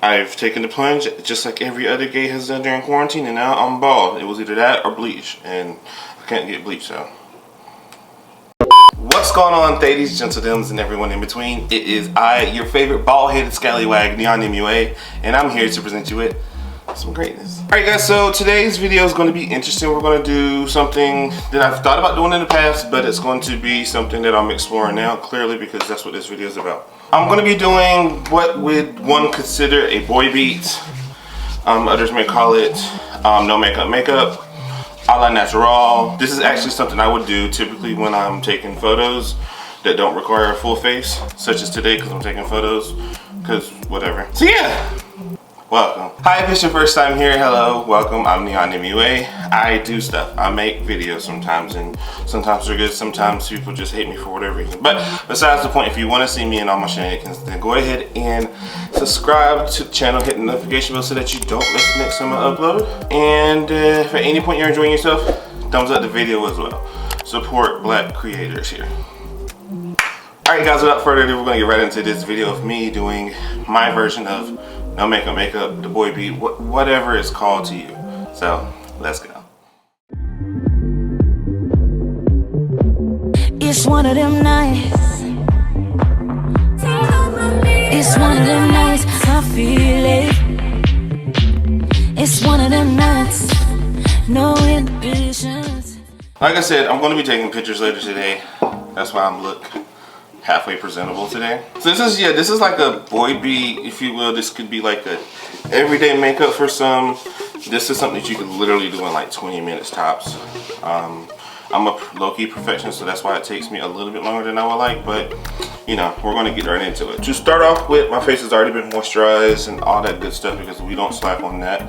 I've taken the plunge just like every other gay has done during quarantine, and now I'm bald. It was either that or bleach, and I can't get bleach, so. What's going on, ladies, gentlemen, and everyone in between? It is I, your favorite bald-headed scallywag, Neøn, and I'm here to present you with some greatness. Alright guys, so today's video is going to be interesting. We're going to do something that I've thought about doing in the past, but it's going to be something that I'm exploring now, clearly, because that's what this video is about. I'm going to be doing what would one consider a boy beat. Others may call it no makeup, a la natural. This is actually something I would do typically when I'm taking photos that don't require a full face, such as today, because I'm taking photos, because whatever. So yeah. Welcome. Hi, if it's your first time here, hello, welcome. I'm Neøn. I do stuff. I make videos sometimes, and sometimes they're good, sometimes people just hate me for whatever reason. But besides the point, if you want to see me and all my shenanigans, then go ahead and subscribe to the channel, hit the notification bell so that you don't miss the next time I upload. And if at any point you're enjoying yourself, thumbs up the video as well. Support black creators here. Alright guys, without further ado, we're going to get right into this video of me doing my version of no makeup, the boy beat, whatever it's called to you. So, let's go. It's one of them nights. It's one of them nights, I feel it. It's one of them nights, no inhibitions. Like I said, I'm going to be taking pictures later today. That's why I'm halfway presentable today. So this is like a boy beat, if you will. This could be like a everyday makeup for some. This is something that you could literally do in like 20 minutes tops. I'm a low-key perfectionist, so that's why it takes me a little bit longer than I would like, but you know, we're going to get right into it. To start off with, my face has already been moisturized and all that good stuff because we don't slack on that.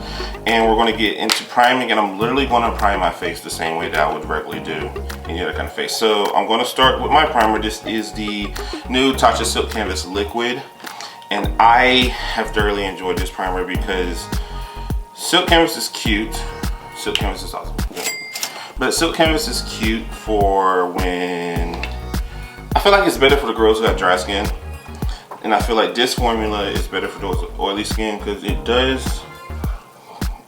And we're going to get into priming, and I'm literally going to prime my face the same way that I would regularly do any other kind of face. So I'm going to start with my primer. This is the new Tatcha Silk Canvas Liquid, and I have thoroughly enjoyed this primer because Silk Canvas is cute. Silk Canvas is awesome. But Silk Canvas is cute for when, I feel like it's better for the girls who have dry skin. And I feel like this formula is better for those with oily skin because it does,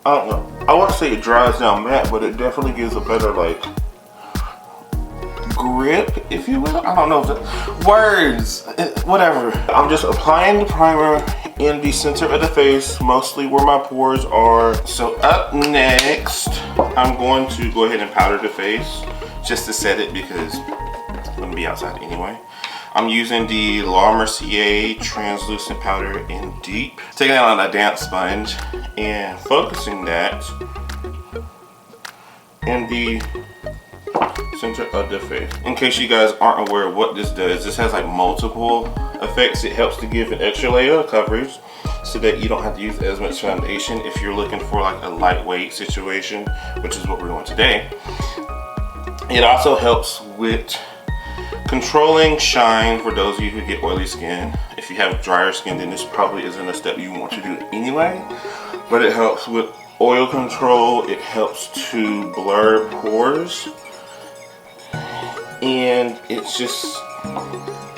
I don't know, I won't say it dries down matte, but it definitely gives a better like grip, if you will. I don't know if the words, whatever. I'm just applying the primer in the center of the face, mostly where my pores are. So up next, I'm going to go ahead and powder the face just to set it because I'm gonna be outside anyway. I'm using the Mercier translucent powder in Deep. Taking it on a damp sponge and focusing that in the center of the face. In case you guys aren't aware of what this does, this has like multiple effects. It helps to give an extra layer of coverage so that you don't have to use as much foundation if you're looking for like a lightweight situation, which is what we're doing today. It also helps with controlling shine for those of you who get oily skin. If you have drier skin, then this probably isn't a step you want to do anyway, but it helps with oil control. It helps to blur pores, and it just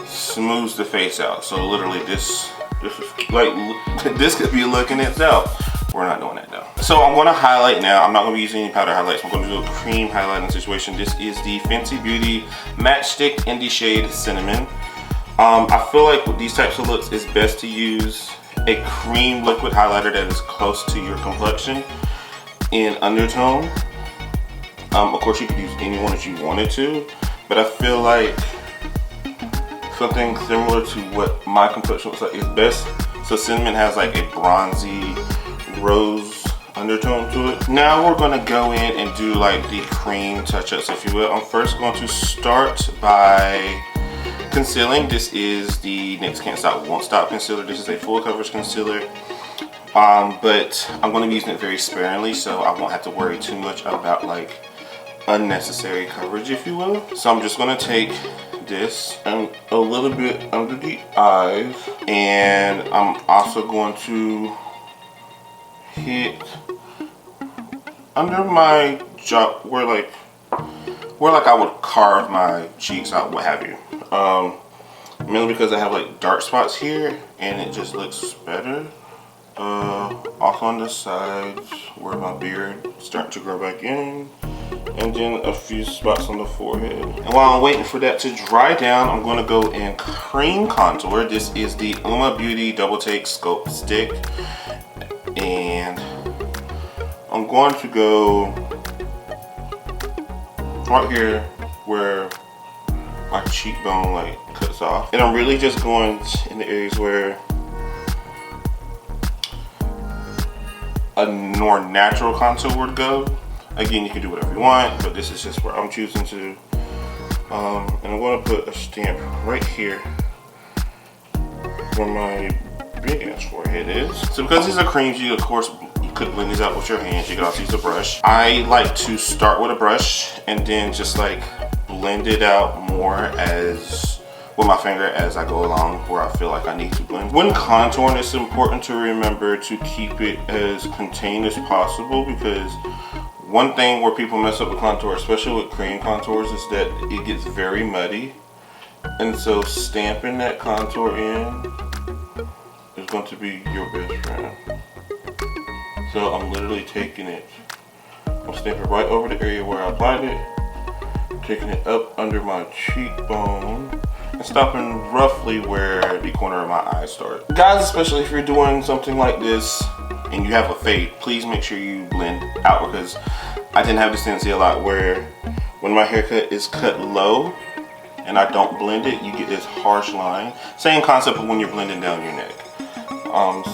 smooths the face out. So literally this is like, this could be a look in itself. We're not doing that though. So I'm going to highlight now. I'm not going to be using any powder highlights. I'm going to do a cream highlighting situation. This is the Fenty Beauty Matchstick in the shade Cinnamon. I feel like with these types of looks, it's best to use a cream liquid highlighter that is close to your complexion in undertone. Of course, you could use any one that you wanted to, but I feel like something similar to what my complexion looks like is best. So Cinnamon has like a bronzy rose undertone to it. Now we're going to go in and do like the cream touch-ups, if you will. I'm first going to start by concealing. This is the NYX Can't Stop Won't Stop concealer. This is a full coverage concealer, but I'm going to be using it very sparingly, so I won't have to worry too much about like unnecessary coverage, if you will. So I'm just going to take this and a little bit under the eyes, and I'm also going to hit under my jaw where like I would carve my cheeks out, what have you. Mainly because I have like dark spots here and it just looks better. also on the sides where my beard is starting to grow back in, and then a few spots on the forehead. And while I'm waiting for that to dry down, I'm going to go in cream contour. This is the UOMA Beauty Double Take Sculpt Stick, and I'm going to go right here where my cheekbone like cuts off, and I'm really just going in the areas where a more natural contour would go. Again, you can do whatever you want, but this is just where I'm choosing to. And I'm going to put a stamp right here where my big ass forehead is. So because these are creams, you of course you could blend these out with your hands. You can also use a brush. I like to start with a brush and then just like blend it out more as with my finger as I go along where I feel like I need to blend. When contouring, it's important to remember to keep it as contained as possible, because one thing where people mess up with contour, especially with cream contours, is that it gets very muddy. And so stamping that contour in is going to be your best friend. So I'm literally taking it, I'm stamping right over the area where I applied it, taking it up under my cheekbone, and stopping roughly where the corner of my eye starts. Guys, especially if you're doing something like this and you have a fade, please make sure you blend out, because I didn't have this tendency a lot where when my haircut is cut low and I don't blend it, you get this harsh line. Same concept of when you're blending down your neck.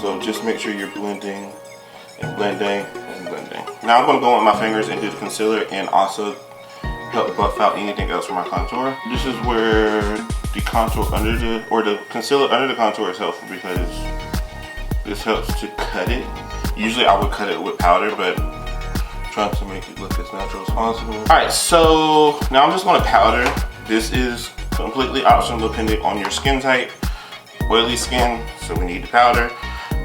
So just make sure you're blending and blending and blending. Now I'm going to go with my fingers and do the concealer and also help buff out anything else from my contour. This is where the contour under the, or the concealer under the contour is helpful, because this helps to cut it. Usually I would cut it with powder, but I'm trying to make it look as natural as possible. Alright, so now I'm just going to powder. This is completely optional depending on your skin type. Oily skin, so we need the powder.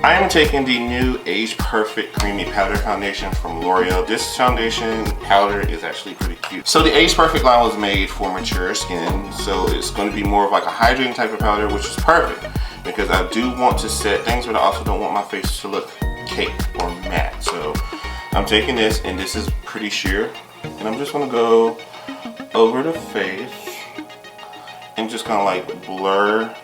I am taking the new Age Perfect Creamy Powder Foundation from L'Oreal. This foundation powder is actually pretty cute. So the Age Perfect line was made for mature skin, so it's going to be more of like a hydrating type of powder, which is perfect because I do want to set things, but I also don't want my face to look caked or matte. So I'm taking this, and this is pretty sheer, and I'm just going to go over the face and just kind of like blur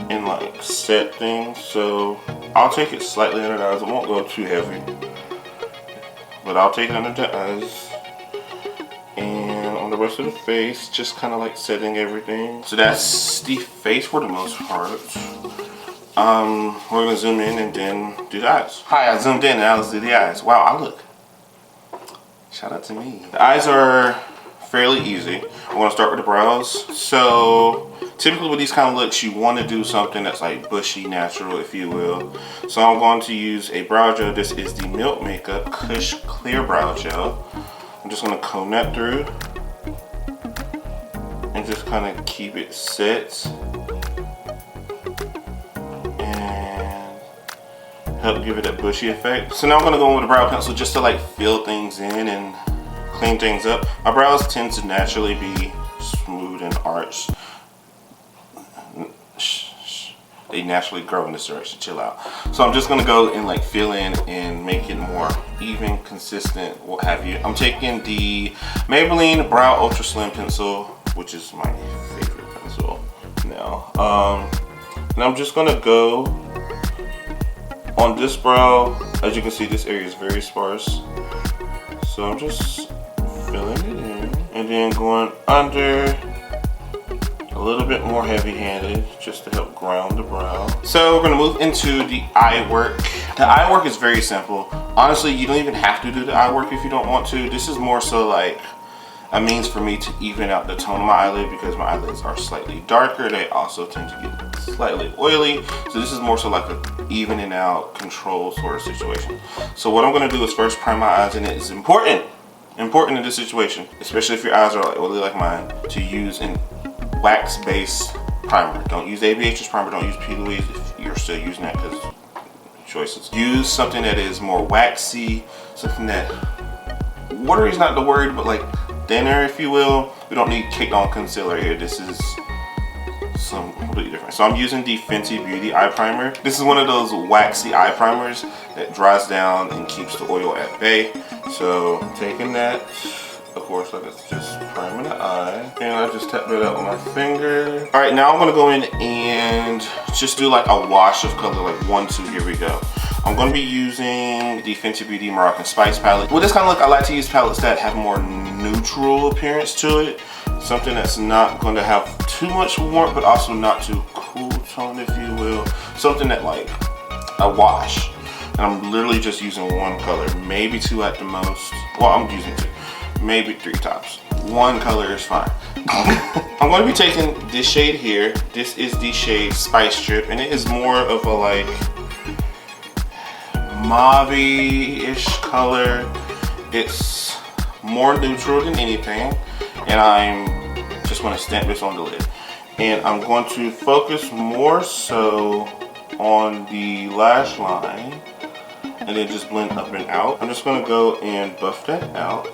and like set things. So I'll take it slightly under the eyes. It won't go too heavy, but I'll take it under the eyes and on the rest of the face, just kind of like setting everything. So that's the face for the most part. We're gonna zoom in and then do the eyes. Hi, I zoomed in, now let's do the eyes. Wow, I look. Shout out to me. The eyes are fairly easy. I'm gonna start with the brows. So typically with these kind of looks, you want to do something that's like bushy, natural, if you will. So I'm going to use a brow gel. This is the Milk Makeup Kush Clear Brow Gel. I'm just going to comb that through and just kind of keep it set and help give it that bushy effect. So now I'm going to go in with a brow pencil just to like fill things in and clean things up. My brows tend to naturally be smooth and arched. They naturally grow in this direction, chill out. So I'm just gonna go and like fill in and make it more even, consistent, what have you. I'm taking the Maybelline Brow Ultra Slim Pencil, which is my favorite pencil now. And I'm just gonna go on this brow. As you can see, this area is very sparse. So I'm just filling it in and then going under a little bit more heavy-handed just to help ground the brow. So we're gonna move into the eye work. The eye work is very simple. Honestly, you don't even have to do the eye work if you don't want to. This is more so like a means for me to even out the tone of my eyelid, because my eyelids are slightly darker. They also tend to get slightly oily. So this is more so like a evening out, control sort of situation. So what I'm gonna do is first prime my eyes, and it is important in this situation, especially if your eyes are like oily like mine, to use an wax-based primer. Don't use ABH's primer, don't use P. Louise if you're still using that, because choices. Use something that is more waxy, something that, watery is not the word, but like thinner, if you will. We don't need caked on concealer here. This is some completely different. So I'm using the Fenty Beauty Eye Primer. This is one of those waxy eye primers that dries down and keeps the oil at bay. So I'm taking that, of course, like it's just priming the eye. And I just tap that out with my finger. All right, now I'm gonna go in and just do like a wash of color, like 1, 2, here we go. I'm going to be using the Fenty Beauty Moroccan Spice palette. With this kind of look, I like to use palettes that have more neutral appearance to it. Something that's not going to have too much warmth, but also not too cool tone, if you will. Something that like a wash. And I'm literally just using one color, maybe 2 at the most. Well, I'm using 2, maybe 3 tops. 1 color is fine. I'm going to be taking this shade here. This is the shade Spice Drip, and it is more of a like mauve-ish color. It's more neutral than anything, and I'm just going to stamp this on the lid. And I'm going to focus more so on the lash line, and then just blend up and out. I'm just going to go and buff that out.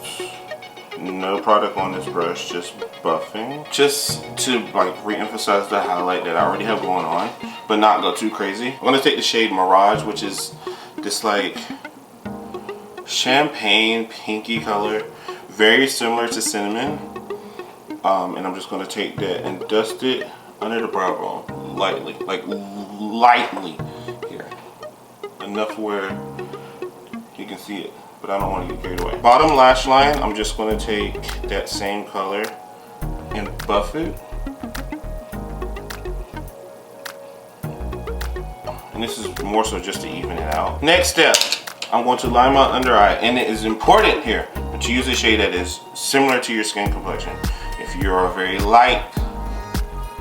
No product on this brush, just buffing, just to like re-emphasize the highlight that I already have going on, but not go too crazy. I'm going to take the shade Mirage, which is this like champagne pinky color, very similar to Sinnamon, and I'm just going to take that and dust it under the brow bone lightly, like lightly here, enough where you can see it, but I don't want to get carried away. Bottom lash line, I'm just going to take that same color and buff it. And this is more so just to even it out. Next step, I'm going to line my under eye, and it is important here that you use a shade that is similar to your skin complexion. If you're very light,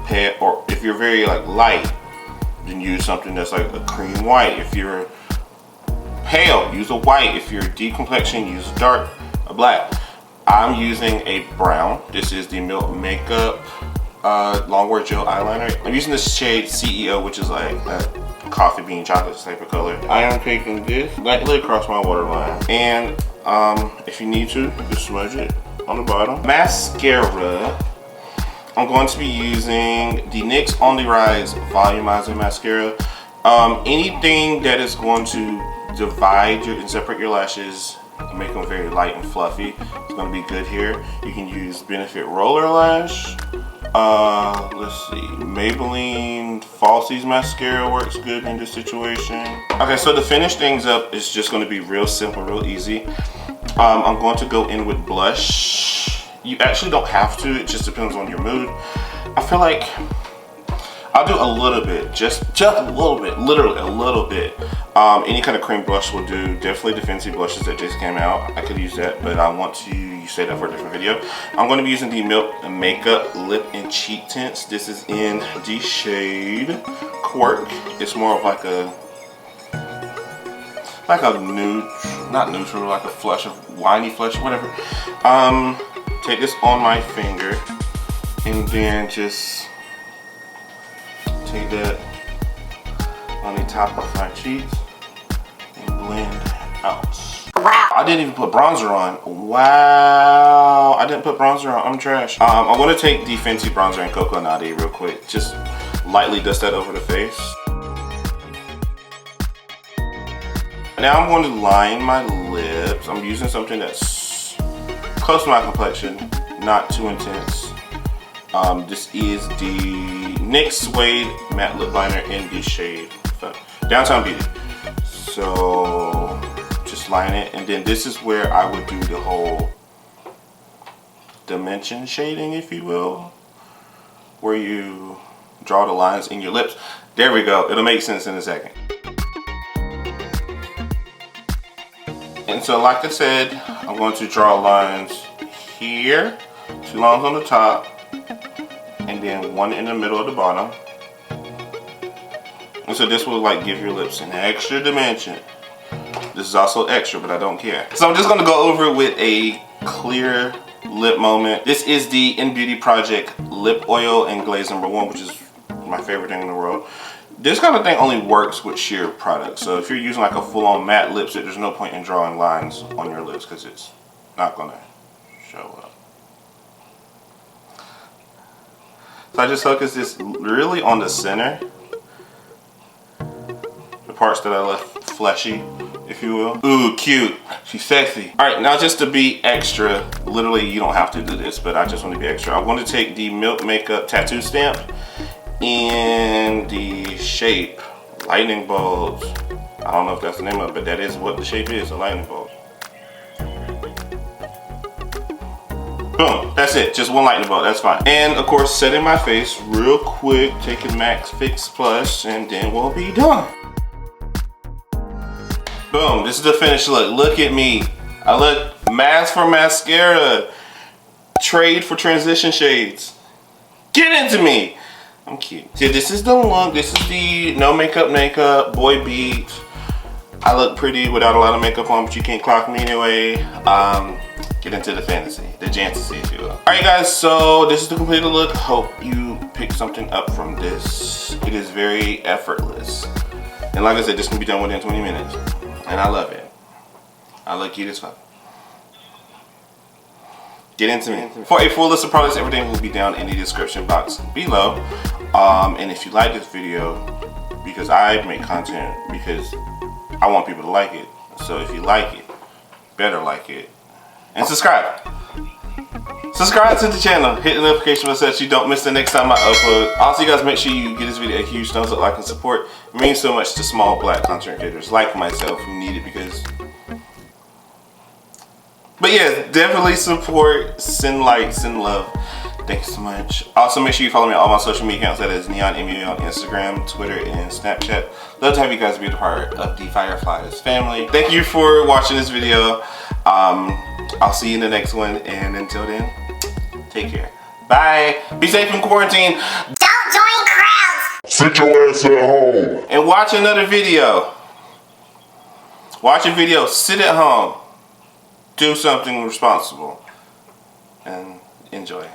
pale, or if you're very like light, then use something that's like a cream white. If you're pale, use a white. If you're deep complexion, use a black. I'm using a brown. This is the Milk Makeup Longwear Gel Eyeliner. I'm using this shade CEO, which is like a coffee bean chocolate type of color. I am taking this lightly across my waterline, and if you need to, just smudge it on the bottom. Mascara, I'm going to be using the NYX On The Rise Volumizing Mascara. Anything that is going to divide and separate your lashes, make them very light and fluffy, it's going to be good here. You can use Benefit Roller Lash. Let's see, Maybelline Falsies mascara works good in this situation. Okay, so to finish things up, it's just going to be real simple, real easy. I'm going to go in with blush. You actually don't have to, it just depends on your mood. I feel like I'll do a little bit, just a little bit, literally a little bit. Any kind of cream blush will do. Definitely the Fenty blushes that just came out, I could use that, but I want to save that for a different video. I'm going to be using the Milk Makeup Lip and Cheek Tints. This is in the shade Quirk. It's more of like a nude, not neutral, like a flush of winey flush, whatever. Take this on my finger and then just take that on the top of my cheeks and blend out. Wow, I didn't even put bronzer on. Wow, I didn't put bronzer on. I'm trash. I'm gonna take the Fenty bronzer in Coco Naughty real quick. Just lightly dust that over the face. Now I'm going to line my lips. I'm using something that's close to my complexion, not too intense. This is the NYX Suede Matte Lip Liner in the shade Downtown Beauty. So just line it, and then this is where I would do the whole dimension shading, if you will, where you draw the lines in your lips. There we go. It'll make sense in a second. And so like I said, I'm going to draw lines here, 2 lines on the top, and then 1 in the middle of the bottom. And so this will like give your lips an extra dimension. This is also extra, but I don't care. So I'm just gonna go over it with a clear lip moment. This is the innbeautyproject Lip Oil and Glaze #1, which is my favorite thing in the world. This kind of thing only works with sheer products. So if you're using like a full-on matte lipstick, there's no point in drawing lines on your lips. your lips because it's not gonna show up. So I just focus this really on the center. The parts that I left fleshy, if you will. Ooh, cute. She's sexy. All right, now just to be extra, literally you don't have to do this, but I just want to be extra. I'm going to take the Milk Makeup tattoo stamp in the shape Lightning Bulbs. I don't know if that's the name of it, but that is what the shape is, a lightning bolt. Boom, that's it, just one lightning bolt, that's fine. And of course, setting my face real quick, taking Max Fix Plus, and then we'll be done. Boom, this is the finished look. Look at me. I look mask for mascara, trade for transition shades. Get into me. I'm cute. See, this is the look. This is the no makeup boy beat. I look pretty without a lot of makeup on, but you can't clock me anyway. Get into the fantasy, the jantasy, if you will. All right, guys, so this is the completed look. Hope you picked something up from this. It is very effortless. And like I said, this can be done within 20 minutes. And I love it. I look cute as fuck. Get into me. For a full list of products, everything will be down in the description box below. And if you like this video, because I make content because I want people to like it. So if you like it, better like it. And subscribe. Subscribe to the channel. Hit the notification bell so that you don't miss the next time I upload. Also, you guys make sure you give this video a huge thumbs up, like, and support. It means so much to small black content creators like myself who need it because... But yeah, definitely support, send light, send love. Thank you so much. Also, make sure you follow me on all my social media accounts. That is Neøn on Instagram, Twitter, and Snapchat. Love to have you guys be a part of the Fireflies family. Thank you for watching this video. I'll see you in the next one, and until then, take care. Bye. Be safe in quarantine. Don't join crowds. Sit your ass at home. And watch another video. Watch a video. Sit at home. Do something responsible. And enjoy.